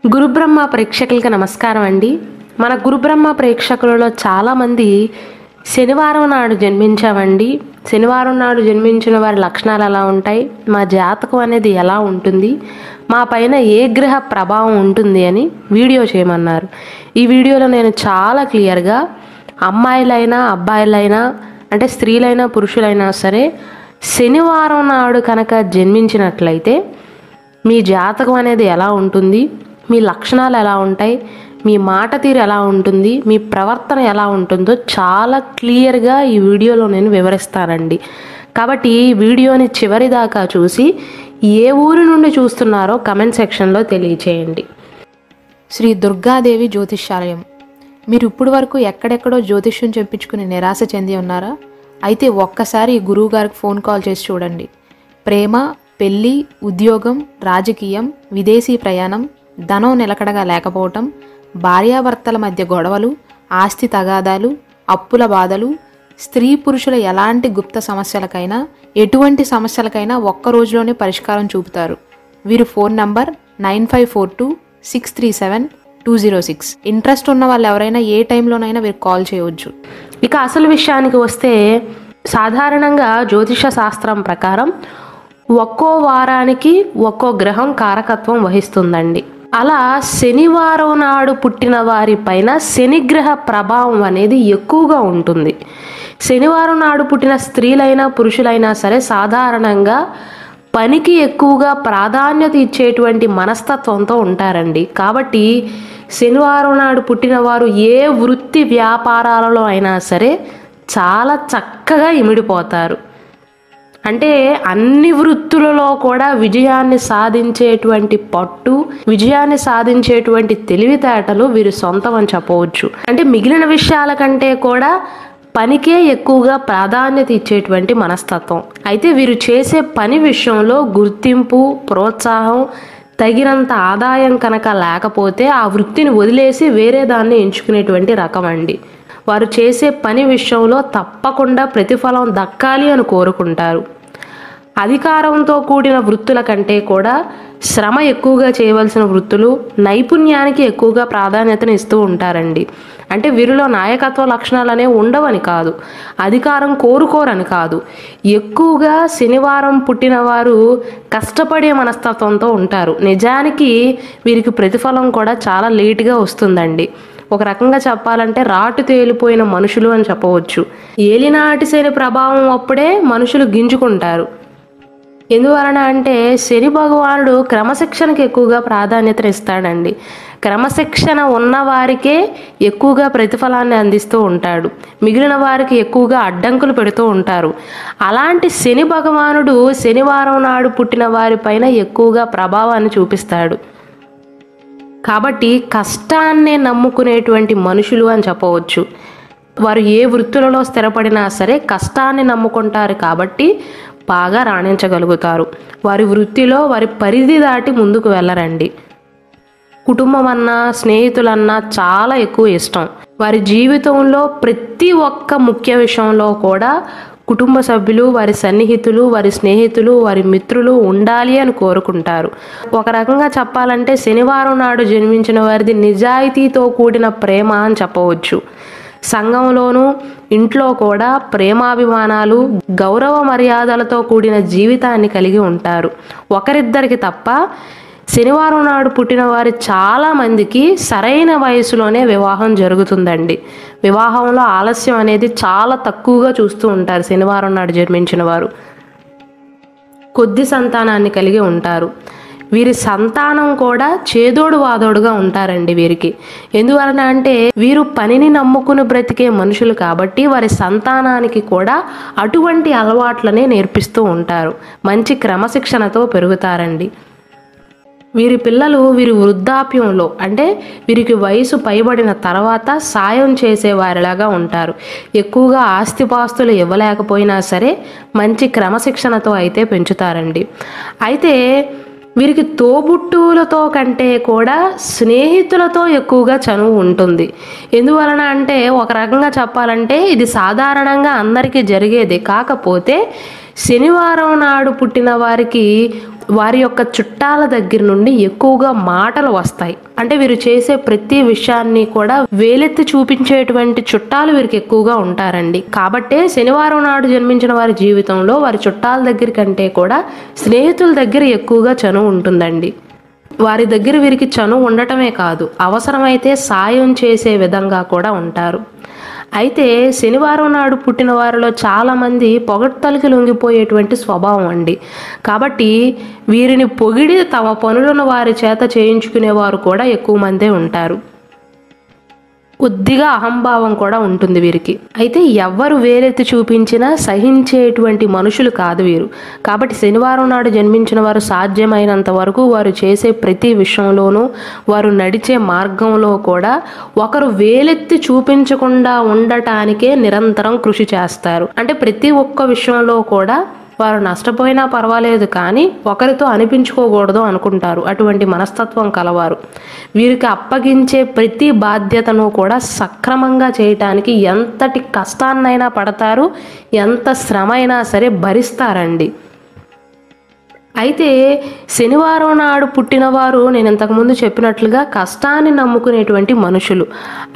గురుబ్రహ్మ ప్రేక్షకులకు నమస్కారం అండి. మన గురుబ్రహ్మ ప్రేక్షకులలో చాలామంది శనివారం నాడు జన్మించామండి. శనివారం నాడు జన్మించిన వారి లక్షణాలు ఎలా ఉంటాయి, మా జాతకం అనేది ఎలా ఉంటుంది, మా పైన ఏ గ్రహ ప్రభావం ఉంటుంది అని వీడియో చేయమన్నారు. ఈ వీడియోలో నేను చాలా క్లియర్గా అమ్మాయిలైనా అబ్బాయిలైనా అంటే స్త్రీలైనా పురుషులైనా సరే శనివారం నాడు కనుక జన్మించినట్లయితే మీ జాతకం అనేది ఎలా ఉంటుంది, మీ లక్షణాలు ఎలా ఉంటాయి, మీ మాట తీరు ఎలా ఉంటుంది, మీ ప్రవర్తన ఎలా ఉంటుందో చాలా క్లియర్గా ఈ వీడియోలో నేను వివరిస్తానండి. కాబట్టి ఈ వీడియోని చివరి దాకా చూసి ఏ ఊరి నుండి చూస్తున్నారో కమెంట్ సెక్షన్లో తెలియచేయండి. శ్రీ దుర్గాదేవి జ్యోతిష్యాలయం. మీరు ఇప్పుడు వరకు ఎక్కడెక్కడో జ్యోతిష్యం చెప్పించుకుని నిరాశ చెంది ఉన్నారా? అయితే ఒక్కసారి గురువు గారికి ఫోన్ కాల్ చేసి చూడండి. ప్రేమ, పెళ్ళి, ఉద్యోగం, రాజకీయం, విదేశీ ప్రయాణం, ధనం నిలకడగా లేకపోవటం, భార్యాభర్తల మధ్య గొడవలు, ఆస్తి తగాదాలు, అప్పుల బాధలు, స్త్రీ పురుషుల ఎలాంటి గుప్త సమస్యలకైనా ఎటువంటి సమస్యలకైనా ఒక్క రోజులోనే పరిష్కారం చూపుతారు. వీరు ఫోన్ నంబర్ 9542637206. ఇంట్రెస్ట్ ఉన్న వాళ్ళు ఎవరైనా ఏ టైంలోనైనా వీరు కాల్ చేయవచ్చు. ఇక అసలు విషయానికి వస్తే సాధారణంగా జ్యోతిష శాస్త్రం ప్రకారం ఒక్కో వారానికి ఒక్కో గ్రహం కారకత్వం వహిస్తుందండి. అలా శనివారం నాడు పుట్టిన వారి పైన శనిగ్రహ ప్రభావం అనేది ఎక్కువగా ఉంటుంది. శనివారం నాడు పుట్టిన స్త్రీలైనా పురుషులైనా సరే సాధారణంగా పనికి ఎక్కువగా ప్రాధాన్యత ఇచ్చేటువంటి మనస్తత్వంతో ఉంటారండి. కాబట్టి శనివారం నాడు పుట్టిన వారు ఏ వృత్తి వ్యాపారాలలో అయినా సరే చాలా చక్కగా ఇమిడిపోతారు. అంటే అన్ని వృత్తులలో కూడా విజయాన్ని సాధించేటువంటి పట్టు, విజయాన్ని సాధించేటువంటి తెలివితేటలు వీరి సొంతం అని చెప్పవచ్చు. అంటే మిగిలిన విషయాల కంటే కూడా పనికే ఎక్కువగా ప్రాధాన్యత ఇచ్చేటువంటి మనస్తత్వం. అయితే వీరు చేసే పని విషయంలో గుర్తింపు, ప్రోత్సాహం, తగినంత ఆదాయం కనుక లేకపోతే ఆ వృత్తిని వదిలేసి వేరే దాన్ని ఎంచుకునేటువంటి రకం అండి. వారు చేసే పని విషయంలో తప్పకుండా ప్రతిఫలం దక్కాలి అని కోరుకుంటారు. అధికారంతో కూడిన వృత్తుల కంటే కూడా శ్రమ ఎక్కువగా చేయవలసిన వృత్తులు, నైపుణ్యానికి ఎక్కువగా ప్రాధాన్యతను ఇస్తూ ఉంటారండి. అంటే వీరిలో నాయకత్వ లక్షణాలు అనేవి ఉండవని కాదు, అధికారం కోరుకోరని కాదు. ఎక్కువగా శనివారం పుట్టిన వారు కష్టపడే మనస్తత్వంతో ఉంటారు. నిజానికి వీరికి ప్రతిఫలం కూడా చాలా లేటుగా వస్తుందండి. ఒక రకంగా చెప్పాలంటే రాటు తేలిపోయిన మనుషులు అని చెప్పవచ్చు. ఏలినాటి శని ప్రభావం అప్పుడే మనుషులు గింజుకుంటారు. ఎందువలన అంటే శని భగవానుడు క్రమశిక్షణకు ఎక్కువగా ప్రాధాన్యత ఇస్తాడండి. క్రమశిక్షణ ఉన్న వారికే ఎక్కువగా ప్రతిఫలాన్ని అందిస్తూ ఉంటాడు, మిగిలిన వారికి ఎక్కువగా అడ్డంకులు పెడుతూ ఉంటారు. అలాంటి శని భగవానుడు శనివారం నాడు పుట్టిన వారిపైన ఎక్కువగా ప్రభావాన్ని చూపిస్తాడు. కాబట్టి కష్టాన్నే నమ్ముకునేటువంటి మనుషులు అని చెప్పవచ్చు. వారు ఏ వృత్తులలో స్థిరపడినా సరే కష్టాన్ని నమ్ముకుంటారు కాబట్టి బాగా రాణించగలుగుతారు. వారి వృత్తిలో వారి పరిధి దాటి ముందుకు వెళ్ళరండి. కుటుంబం అన్నా స్నేహితులన్నా చాలా ఎక్కువ ఇష్టం. వారి జీవితంలో ప్రతి ఒక్క ముఖ్య విషయంలో కూడా కుటుంబ సభ్యులు, వారి సన్నిహితులు, వారి స్నేహితులు, వారి మిత్రులు ఉండాలి అని కోరుకుంటారు. ఒక రకంగా చెప్పాలంటే శనివారం నాడు జన్మించిన వారిది నిజాయితీతో కూడిన ప్రేమ అని చెప్పవచ్చు. సంఘంలోనూ ఇంట్లో కూడా ప్రేమాభిమానాలు, గౌరవ మర్యాదలతో కూడిన జీవితాన్ని కలిగి ఉంటారు. ఒకరిద్దరికి తప్ప శనివారం నాడు పుట్టిన వారి చాలామందికి సరైన వయసులోనే వివాహం జరుగుతుందండి. వివాహంలో ఆలస్యం అనేది చాలా తక్కువగా చూస్తూ ఉంటారు. శనివారం నాడు జన్మించిన వారు కొద్ది సంతానాన్ని కలిగి ఉంటారు. వీరి సంతానం కూడా చేదోడు వాదోడుగా ఉంటారండి వీరికి. ఎందువలన అంటే వీరు పనిని నమ్ముకుని బ్రతికే మనుషులు కాబట్టి వారి సంతానానికి కూడా అటువంటి అలవాట్లనే నేర్పిస్తూ ఉంటారు. మంచి క్రమశిక్షణతో పెరుగుతారండి. వీరి పిల్లలు వీరి వృద్ధాప్యంలో అంటే వీరికి వయసు పైబడిన తర్వాత సాయం చేసేవారిలాగా ఉంటారు. ఎక్కువగా ఆస్తిపాస్తులు ఇవ్వలేకపోయినా సరే మంచి క్రమశిక్షణతో అయితే పెంచుతారండి. అయితే వీరికి తోబుట్టువులతో కంటే కూడా స్నేహితులతో ఎక్కువగా చనువు ఉంటుంది. ఎందువలన అంటే ఒక రకంగా చెప్పాలంటే ఇది సాధారణంగా అందరికీ జరిగేది. కాకపోతే శనివారం నాడు పుట్టిన వారికి వారి యొక్క చుట్టాల దగ్గర నుండి ఎక్కువగా మాటలు వస్తాయి. అంటే వీరు చేసే ప్రతి విషయాన్ని కూడా వేలెత్తి చూపించేటువంటి చుట్టాలు వీరికి ఎక్కువగా ఉంటారండి. కాబట్టే శనివారం నాడు జన్మించిన వారి జీవితంలో వారి చుట్టాల దగ్గర కంటే కూడా స్నేహితుల దగ్గర ఎక్కువగా చనువు ఉంటుందండి. వారి దగ్గర వీరికి చనువు ఉండటమే కాదు, అవసరమైతే సాయం చేసే విధంగా కూడా ఉంటారు. అయితే శనివారం నాడు పుట్టిన వారిలో చాలామంది పొగడ్తలకి లొంగిపోయేటువంటి స్వభావం అండి. కాబట్టి వీరిని పొగిడి తమ పనులను వారి చేత చేయించుకునేవారు కూడా ఎక్కువ మందే ఉంటారు. కొద్దిగా అహంభావం కూడా ఉంటుంది వీరికి. అయితే ఎవ్వరు వేలెత్తి చూపించినా సహించేటువంటి మనుషులు కాదు వీరు. కాబట్టి శనివారం నాడు జన్మించిన వారు సాధ్యమైనంత వరకు వారు చేసే ప్రతి విషయంలోనూ, వారు నడిచే మార్గంలో కూడా ఒకరు వేలెత్తి చూపించకుండా ఉండటానికే నిరంతరం కృషి చేస్తారు. అంటే ప్రతి ఒక్క విషయంలో కూడా వారు నష్టపోయినా పర్వాలేదు కానీ ఒకరితో అనిపించుకోకూడదు అనుకుంటారు. అటువంటి మనస్తత్వం కలవారు. వీరికి అప్పగించే ప్రతి బాధ్యతను కూడా సక్రమంగా చేయటానికి ఎంతటి కష్టాన్నైనా పడతారు, ఎంత శ్రమ అయినా సరే భరిస్తారండి. అయితే శనివారం నాడు పుట్టినవారు నేను ఇంతకుముందు చెప్పినట్లుగా కష్టాన్ని నమ్ముకునేటువంటి మనుషులు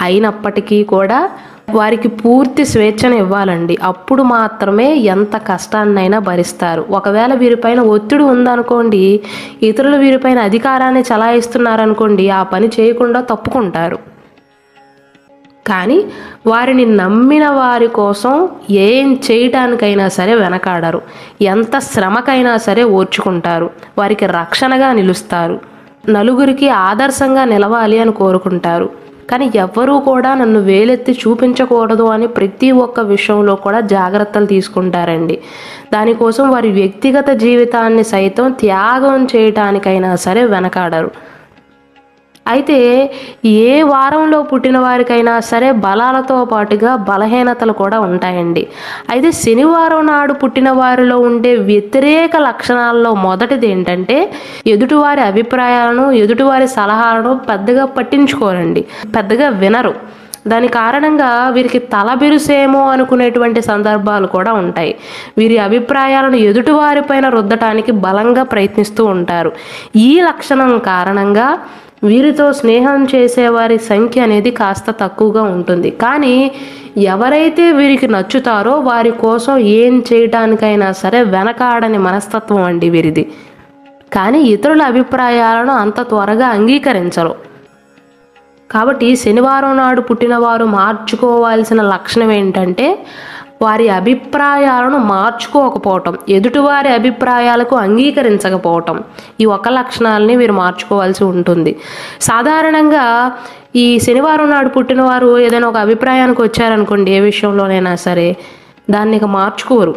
అయినప్పటికీ కూడా వారికి పూర్తి స్వేచ్ఛను ఇవ్వాలండి. అప్పుడు మాత్రమే ఎంత కష్టాన్నైనా భరిస్తారు. ఒకవేళ వీరిపైన ఒత్తిడి ఉందనుకోండి, ఇతరులు వీరిపైన అధికారాన్ని చలాయిస్తున్నారనుకోండి, ఆ పని చేయకుండా తప్పుకుంటారు. కానీ వారిని నమ్మిన వారి కోసం ఏం చేయటానికైనా సరే వెనకాడరు. ఎంత శ్రమకైనా సరే ఓర్చుకుంటారు. వారికి రక్షణగా నిలుస్తారు. నలుగురికి ఆదర్శంగా నిలవాలి అని కోరుకుంటారు. కానీ ఎవ్వరూ కూడా నన్ను వేలెత్తి చూపించకూడదు అని ప్రతి ఒక్క విషయంలో కూడా జాగ్రత్తలు తీసుకుంటారండి. దానికోసం వారి వ్యక్తిగత జీవితాన్ని సైతం త్యాగం చేయటానికైనా సరే వెనకాడరు. అయితే ఏ వారంలో పుట్టిన వారికైనా సరే బలాలతో పాటుగా బలహీనతలు కూడా ఉంటాయండి. అయితే శనివారం నాడు పుట్టిన వారిలో ఉండే వ్యతిరేక లక్షణాల్లో మొదటిది ఏంటంటే ఎదుటివారి అభిప్రాయాలను, ఎదుటివారి సలహాలను పెద్దగా పట్టించుకోరండి, పెద్దగా వినరు. దాని కారణంగా వీరికి తలబిరుసేమో అనుకునేటువంటి సందర్భాలు కూడా ఉంటాయి. వీరి అభిప్రాయాలను ఎదుటివారిపైన రుద్దటానికి బలంగా ప్రయత్నిస్తూ ఉంటారు. ఈ లక్షణం కారణంగా వీరితో స్నేహం చేసేవారి సంఖ్య అనేది కాస్త తక్కువగా ఉంటుంది. కానీ ఎవరైతే వీరికి నచ్చుతారో వారి కోసం ఏం చేయటానికైనా సరే వెనకాడని మనస్తత్వం అండి వీరిది. కానీ ఇతరుల అభిప్రాయాలను అంత త్వరగా అంగీకరించరు. కాబట్టి శనివారం నాడు పుట్టినవారు మార్చుకోవాల్సిన లక్షణం ఏంటంటే వారి అభిప్రాయాలను మార్చుకోకపోవటం, ఎదుటివారి అభిప్రాయాలకు అంగీకరించకపోవటం. ఈ ఒక లక్షణాలని వీరు మార్చుకోవాల్సి ఉంటుంది. సాధారణంగా ఈ శనివారం నాడు పుట్టినవారు ఏదైనా ఒక అభిప్రాయానికి వచ్చారనుకోండి, ఏ విషయంలోనైనా సరే దాన్ని ఇక మార్చుకోరు.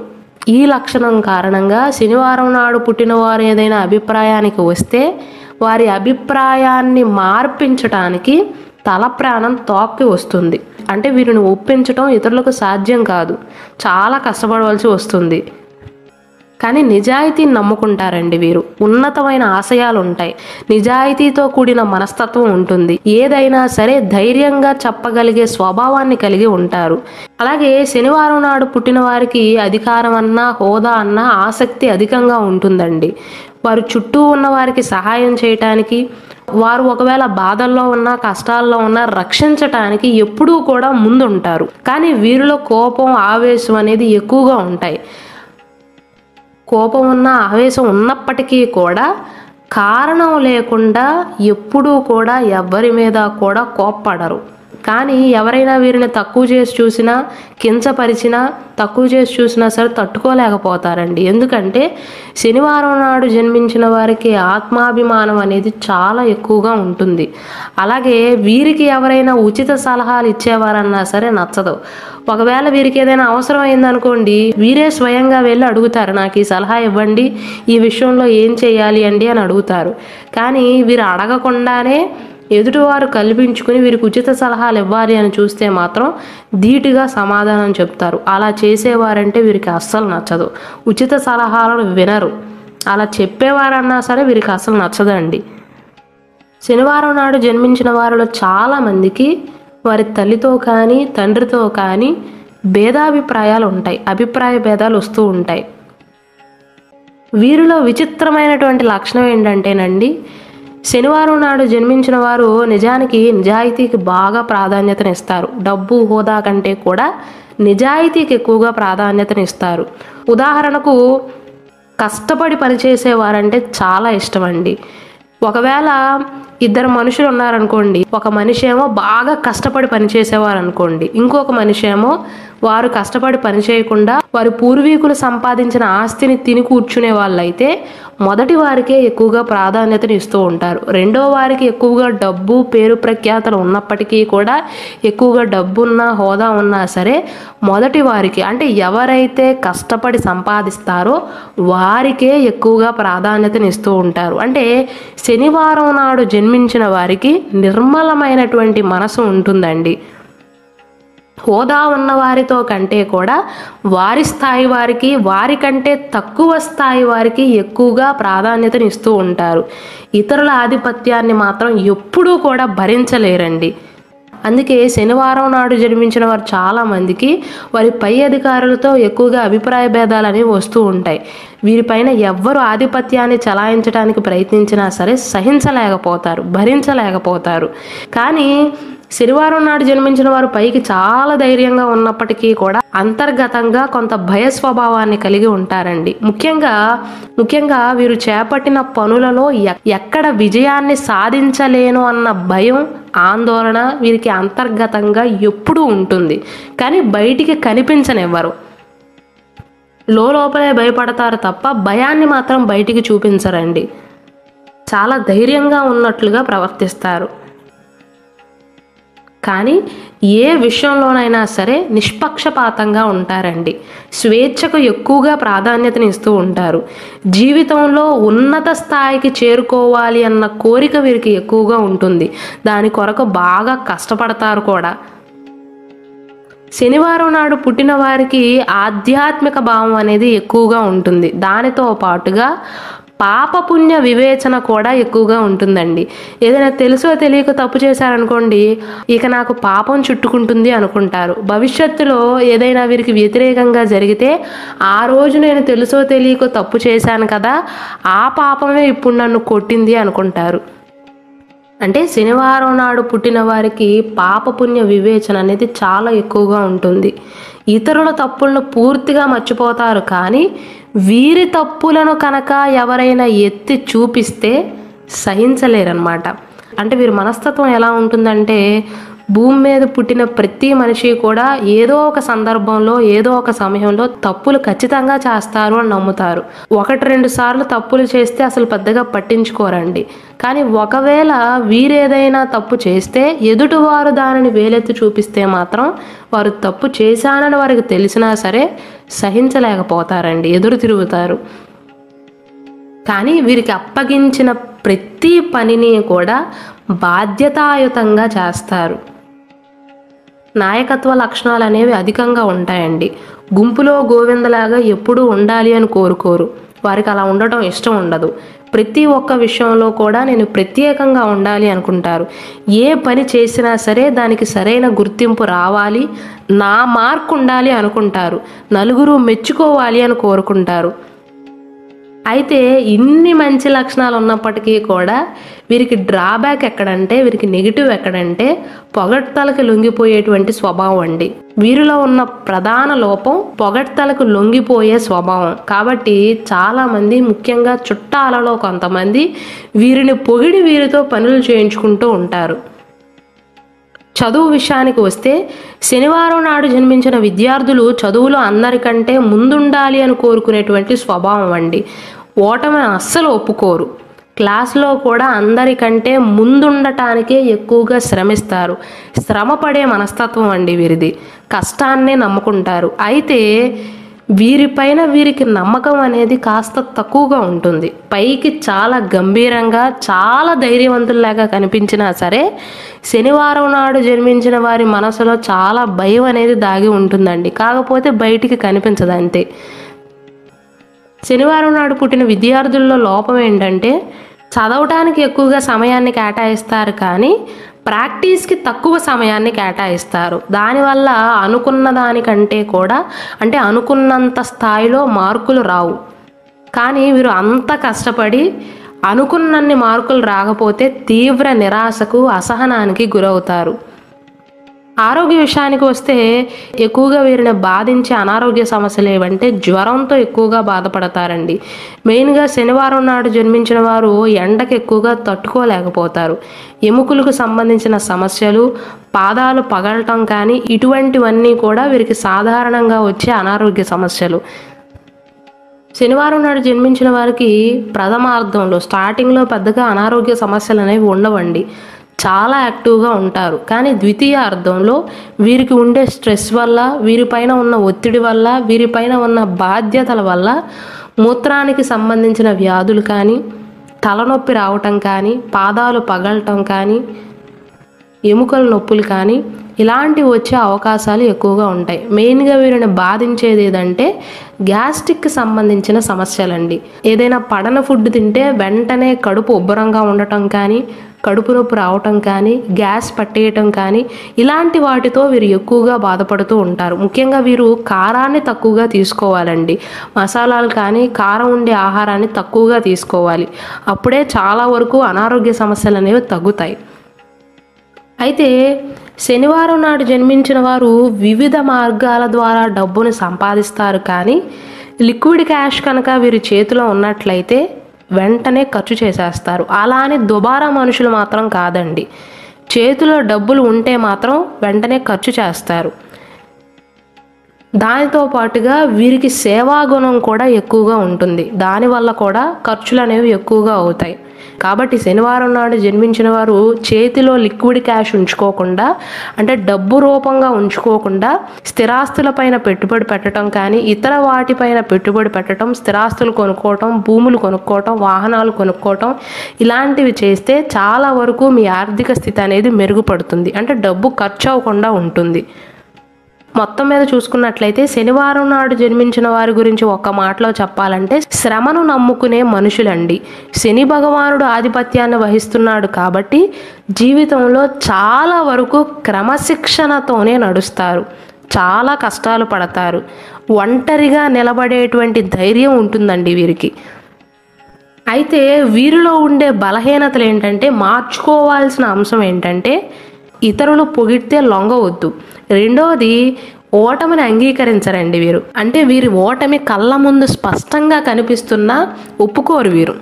ఈ లక్షణం కారణంగా శనివారం నాడు పుట్టినవారు ఏదైనా అభిప్రాయానికి వస్తే వారి అభిప్రాయాన్ని మార్పించటానికి తల ప్రాణం తోక్కి వస్తుంది. అంటే వీరిని ఒప్పించటం ఇతరులకు సాధ్యం కాదు, చాలా కష్టపడవలసి వస్తుంది. కానీ నిజాయితీని నమ్ముకుంటారండి వీరు. ఉన్నతమైన ఆశయాలు ఉంటాయి, నిజాయితీతో కూడిన మనస్తత్వం ఉంటుంది. ఏదైనా సరే ధైర్యంగా చెప్పగలిగే స్వభావాన్ని కలిగి ఉంటారు. అలాగే శనివారం నాడు పుట్టిన వారికి అధికారం అన్నా, హోదా అన్నా ఆసక్తి అధికంగా ఉంటుందండి. వారు చుట్టూ ఉన్న వారికి సహాయం చేయటానికి, వారు ఒకవేళ బాధల్లో ఉన్నా, కష్టాల్లో ఉన్నా రక్షించటానికి ఎప్పుడూ కూడా ముందుంటారు. కానీ వీరిలో కోపం, ఆవేశం అనేది ఎక్కువగా ఉంటాయి. కోపం ఉన్న, ఆవేశం ఉన్నప్పటికీ కూడా కారణం లేకుండా ఎప్పుడూ కూడా ఎవరి మీద కూడా కోప్పడరు. కానీ ఎవరైనా వీరిని తక్కువ చేసి చూసినా, కించపరిచినా, తక్కువ చేసి చూసినా సరే తట్టుకోలేకపోతారండి. ఎందుకంటే శనివారం నాడు జన్మించిన వారికి ఆత్మాభిమానం అనేది చాలా ఎక్కువగా ఉంటుంది. అలాగే వీరికి ఎవరైనా ఉచిత సలహాలు ఇచ్చేవారన్నా సరే నచ్చదు. ఒకవేళ వీరికి ఏదైనా అవసరం అయిందనుకోండి, వీరే స్వయంగా వెళ్ళి అడుగుతారు, నాకు ఈ సలహా ఇవ్వండి, ఈ విషయంలో ఏం చేయాలి అండి అని అడుగుతారు. కానీ వీరు అడగకుండానే ఎదుటివారు కల్పించుకుని వీరికి ఉచిత సలహాలు ఇవ్వాలి అని చూస్తే మాత్రం ధీటుగా సమాధానం చెప్తారు. అలా చేసేవారంటే వీరికి అస్సలు నచ్చదు. ఉచిత సలహాలను వినరు. అలా చెప్పేవారన్నా సరే వీరికి అస్సలు నచ్చదండి. శనివారం నాడు జన్మించిన వారిలో చాలామందికి వారి తల్లితో కానీ, తండ్రితో కానీ భేదాభిప్రాయాలు ఉంటాయి, అభిప్రాయ భేదాలు వస్తూ ఉంటాయి. వీరిలో విచిత్రమైనటువంటి లక్షణం ఏంటంటేనండి, శనివారం నాడు జన్మించిన వారు నిజానికి నిజాయితీకి బాగా ప్రాధాన్యతనిస్తారు. డబ్బు హోదా కంటే కూడా నిజాయితీకి ఎక్కువగా ప్రాధాన్యతనిస్తారు. ఉదాహరణకు కష్టపడి పనిచేసేవారంటే చాలా ఇష్టం అండి. ఒకవేళ ఇద్దరు మనుషులు ఉన్నారనుకోండి, ఒక మనిషి ఏమో బాగా కష్టపడి పనిచేసేవారు అనుకోండి, ఇంకొక మనిషి ఏమో వారు కష్టపడి పని చేయకుండా వారి పూర్వీకులు సంపాదించిన ఆస్తిని తిని కూర్చునే వాళ్ళైతే మొదటి వారికే ఎక్కువగా ప్రాధాన్యతను ఇస్తూ ఉంటారు. రెండో వారికి ఎక్కువగా డబ్బు పేరు ప్రఖ్యాతలు ఉన్నప్పటికీ కూడా, ఎక్కువగా డబ్బున్నా హోదా ఉన్నా సరే మొదటి వారికి అంటే ఎవరైతే కష్టపడి సంపాదిస్తారో వారికే ఎక్కువగా ప్రాధాన్యతను ఇస్తూ ఉంటారు. అంటే శనివారం నాడు జన్మించిన వారికి నిర్మలమైనటువంటి మనసు ఉంటుందండి. హోదా ఉన్న వారితో కంటే కూడా వారి స్థాయి వారికి, వారికంటే తక్కువ స్థాయి వారికి ఎక్కువగా ప్రాధాన్యతను ఇస్తూ ఉంటారు. ఇతరుల ఆధిపత్యాన్ని మాత్రం ఎప్పుడూ కూడా భరించలేరండి. అందుకే శనివారం నాడు జన్మించిన వారు చాలామందికి వారి పై అధికారులతో ఎక్కువగా అభిప్రాయ భేదాలు అనేవి వస్తూ ఉంటాయి. వీరిపైన ఎవ్వరు ఆధిపత్యాన్ని చలాయించడానికి ప్రయత్నించినా సరే సహించలేకపోతారు, భరించలేకపోతారు. కానీ శనివారం నాడు జన్మించిన వారు పైకి చాలా ధైర్యంగా ఉన్నప్పటికీ కూడా అంతర్గతంగా కొంత భయ స్వభావాన్ని కలిగి ఉంటారండి. ముఖ్యంగా వీరు చేపట్టిన పనులలో ఎక్కడ విజయాన్ని సాధించలేను అన్న భయం, ఆందోళన వీరికి అంతర్గతంగా ఎప్పుడూ ఉంటుంది. కానీ బయటికి కనిపించనివ్వరు. లోపలే భయపడతారు తప్ప భయాన్ని మాత్రం బయటికి చూపించరండి. చాలా ధైర్యంగా ఉన్నట్లుగా ప్రవర్తిస్తారు. కానీ ఏ విషయంలోనైనా సరే నిష్పక్షపాతంగా ఉంటారండి. స్వేచ్ఛకు ఎక్కువగా ప్రాధాన్యతని ఇస్తూ ఉంటారు. జీవితంలో ఉన్నత స్థాయికి చేరుకోవాలి అన్న కోరిక వీరికి ఎక్కువగా ఉంటుంది. దాని కొరకు బాగా కష్టపడతారు కూడా. శనివారం నాడు పుట్టిన వారికి ఆధ్యాత్మిక భావం అనేది ఎక్కువగా ఉంటుంది. దానితో పాటుగా పాపపుణ్య వివేచన కూడా ఎక్కువగా ఉంటుందండి. ఏదైనా తెలుసో తెలియక తప్పు చేశారనుకోండి, ఇక నాకు పాపం చుట్టుకుంటుంది అనుకుంటారు. భవిష్యత్తులో ఏదైనా వీరికి వ్యతిరేకంగా జరిగితే ఆ రోజు నేను తెలుసో తెలియక తప్పు చేశాను కదా, ఆ పాపమే ఇప్పుడు నన్ను కొట్టింది అనుకుంటారు. అంటే శనివారం నాడు పుట్టిన వారికి పాపపుణ్య వివేచన అనేది చాలా ఎక్కువగా ఉంటుంది. ఇతరుల తప్పులను పూర్తిగా మర్చిపోతారు. కానీ వీరి తప్పులను కనుక ఎవరైనా ఎత్తి చూపిస్తే సహించలేరన్నమాట. అంటే వీరి మనస్తత్వం ఎలా ఉంటుందంటే, భూమి మీద పుట్టిన ప్రతి మనిషి కూడా ఏదో ఒక సందర్భంలో ఏదో ఒక సమయంలో తప్పులు ఖచ్చితంగా చేస్తారు అని నమ్ముతారు. 1-2 సార్లు తప్పులు చేస్తే అసలు పెద్దగా పట్టించుకోరండి. కానీ ఒకవేళ వీరేదైనా తప్పు చేస్తే ఎదుటివారు దానిని వేలెత్తి చూపిస్తే మాత్రం వారు తప్పు చేశానని వారికి తెలిసినా సరే సహించలేకపోతారండి, ఎదురు తిరుగుతారు. కానీ వీరికి అప్పగించిన ప్రతి పనిని కూడా బాధ్యతాయుతంగా చేస్తారు. నాయకత్వ లక్షణాలు అనేవి అధికంగా ఉంటాయండి. గుంపులో గోవిందలాగా ఎప్పుడూ ఉండాలి అని కోరుకోరు. వారికి అలా ఉండటం ఇష్టం ఉండదు. ప్రతి ఒక్క విషయంలో కూడా నేను ప్రత్యేకంగా ఉండాలి అనుకుంటారు. ఏ పని చేసినా సరే దానికి సరైన గుర్తింపు రావాలి, నా మార్క్ ఉండాలి అనుకుంటారు. నలుగురు మెచ్చుకోవాలి అని కోరుకుంటారు. అయితే ఇన్ని మంచి లక్షణాలు ఉన్నప్పటికీ కూడా వీరికి డ్రాబ్యాక్ ఎక్కడంటే, వీరికి నెగిటివ్ ఎక్కడంటే పొగడ్తలకు లొంగిపోయేటువంటి స్వభావం అండి. వీరిలో ఉన్న ప్రధాన లోపం పొగడ్తలకు లొంగిపోయే స్వభావం. కాబట్టి చాలామంది, ముఖ్యంగా చుట్టాలలో కొంతమంది వీరిని పొగిడి వీరితో పనులు చేయించుకుంటూ ఉంటారు. చదువు విషయానికి వస్తే శనివారం నాడు జన్మించిన విద్యార్థులు చదువులో అందరికంటే ముందుండాలి అని కోరుకునేటువంటి స్వభావం అండి. ఓటమిని అస్సలు ఒప్పుకోరు. క్లాస్లో కూడా అందరికంటే ముందుండటానికే ఎక్కువగా శ్రమిస్తారు. శ్రమపడే మనస్తత్వం అండి వీరిది. కష్టాన్నే నమ్ముకుంటారు. అయితే వీరిపైన వీరికి నమ్మకం అనేది కాస్త తక్కువగా ఉంటుంది. పైకి చాలా గంభీరంగా, చాలా ధైర్యవంతుల్లాగా కనిపించినా సరే శనివారం నాడు జన్మించిన వారి మనసులో చాలా భయం అనేది దాగి ఉంటుందండి. కాకపోతే బయటికి కనిపించదు అంతే. శనివారం నాడు పుట్టిన విద్యార్థుల్లో లోపం ఏంటంటే, చదవటానికి ఎక్కువగా సమయాన్ని కేటాయిస్తారు కానీ ప్రాక్టీస్కి తక్కువ సమయాన్ని కేటాయిస్తారు. దానివల్ల అనుకున్న దానికంటే కూడా, అంటే అనుకున్నంత స్థాయిలో మార్కులు రావు. కానీ వీరు అంత కష్టపడి అనుకున్నన్ని మార్కులు రాకపోతే తీవ్ర నిరాశకు అసహనానికి గురవుతారు. ఆరోగ్య విషయానికి వస్తే ఎక్కువగా వీరిని బాధించే అనారోగ్య సమస్యలు ఏవంటే జ్వరంతో ఎక్కువగా బాధపడతారండి. మెయిన్గా శనివారం నాడు జన్మించిన వారు ఎండకు ఎక్కువగా తట్టుకోలేకపోతారు. ఎముకలకు సంబంధించిన సమస్యలు, పాదాలు పగలటం కానీ ఇటువంటివన్నీ కూడా వీరికి సాధారణంగా వచ్చే అనారోగ్య సమస్యలు. శనివారం నాడు జన్మించిన వారికి ప్రథమార్థంలో స్టార్టింగ్లో పెద్దగా అనారోగ్య సమస్యలు అనేవి ఉండవండి. చాలా యాక్టివ్గా ఉంటారు. కానీ ద్వితీయ అర్థంలో వీరికి ఉండే స్ట్రెస్ వల్ల, వీరిపైన ఉన్న ఒత్తిడి వల్ల, వీరిపైన ఉన్న బాధ్యతల వల్ల మూత్రానికి సంబంధించిన వ్యాధులు కానీ, తలనొప్పి రావటం కానీ, పాదాలు పగలటం కానీ, ఎముకల నొప్పులు కానీ ఇలాంటివి వచ్చే అవకాశాలు ఎక్కువగా ఉంటాయి. మెయిన్గా వీరిని బాధించేది ఏదంటే గ్యాస్ట్రిక్కి సంబంధించిన సమస్యలండి. ఏదైనా పడన ఫుడ్ తింటే వెంటనే కడుపు ఉబ్బరంగా ఉండటం కానీ, కడుపు నొప్పి రావటం కానీ, గ్యాస్ పట్టేయటం కానీ ఇలాంటి వాటితో వీరు ఎక్కువగా బాధపడుతూ ఉంటారు. ముఖ్యంగా వీరు కారాన్ని తక్కువగా తీసుకోవాలండి. మసాలాలు కానీ కారం ఉండే ఆహారాన్ని తక్కువగా తీసుకోవాలి. అప్పుడే చాలా వరకు అనారోగ్య సమస్యలు అనేవి తగ్గుతాయి. అయితే శనివారం నాడు జన్మించిన వారు వివిధ మార్గాల ద్వారా డబ్బును సంపాదిస్తారు. కానీ లిక్విడ్ క్యాష్ కనుక వీరి చేతిలో ఉన్నట్లయితే వెంటనే ఖర్చు చేసేస్తారు. అలా అని దుబారా మనుషులు మాత్రం కాదండి. చేతిలో డబ్బులు ఉంటే మాత్రం వెంటనే ఖర్చు చేస్తారు. దానితో పాటుగా వీరికి సేవాగుణం కూడా ఎక్కువగా ఉంటుంది. దానివల్ల కూడా ఖర్చులు అనేవి ఎక్కువగా అవుతాయి. కాబట్టి శనివారం నాడు జన్మించిన వారు చేతిలో లిక్విడ్ క్యాష్ ఉంచుకోకుండా, అంటే డబ్బు రూపంగా ఉంచుకోకుండా స్థిరాస్తులపైన పెట్టుబడి పెట్టడం కానీ, ఇతర వాటిపైన పెట్టుబడి పెట్టడం, స్థిరాస్తులు కొనుక్కోవటం, భూములు కొనుక్కోవటం, వాహనాలు కొనుక్కోవటం ఇలాంటివి చేస్తే చాలా వరకు మీ ఆర్థిక స్థితి అనేది మెరుగుపడుతుంది. అంటే డబ్బు ఖర్చు అవ్వకుండా ఉంటుంది. మొత్తం మీద చూసుకున్నట్లయితే శనివారం నాడు జన్మించిన వారి గురించి ఒక్క మాటలో చెప్పాలంటే శ్రమను నమ్ముకునే మనుషులండి. శని భగవానుడు ఆధిపత్యాన్ని వహిస్తున్నాడు కాబట్టి జీవితంలో చాలా వరకు క్రమశిక్షణతోనే నడుస్తారు. చాలా కష్టాలు పడతారు. ఒంటరిగా నిలబడేటువంటి ధైర్యం ఉంటుందండి వీరికి. అయితే వీరిలో ఉండే బలహీనతలు ఏంటంటే, మార్చుకోవాల్సిన అంశం ఏంటంటే ఇతరులు పొగిడితే లొంగవద్దు. రెండవది ఓటమిని అంగీకరించరండి వీరు. అంటే వీరి ఓటమి కళ్ళ ముందు స్పష్టంగా కనిపిస్తున్నా ఒప్పుకోరు వీరు.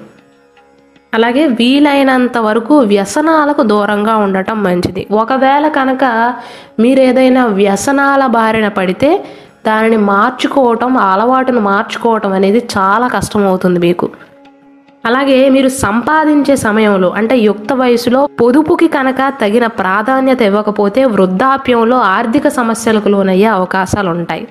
అలాగే వీలైనంత వరకు వ్యసనాలకు దూరంగా ఉండటం మంచిది. ఒకవేళ కనుక మీరు ఏదైనా వ్యసనాల బారిన పడితే దానిని మార్చుకోవటం, అలవాటును మార్చుకోవటం అనేది చాలా కష్టమవుతుంది మీకు. అలాగే మీరు సంపాదించే సమయంలో అంటే యుక్త వయసులో పొదుపుకి కనుక తగిన ప్రాధాన్యత ఇవ్వకపోతే వృద్ధాప్యంలో ఆర్థిక సమస్యలకు లోనయ్యే అవకాశాలు ఉంటాయి.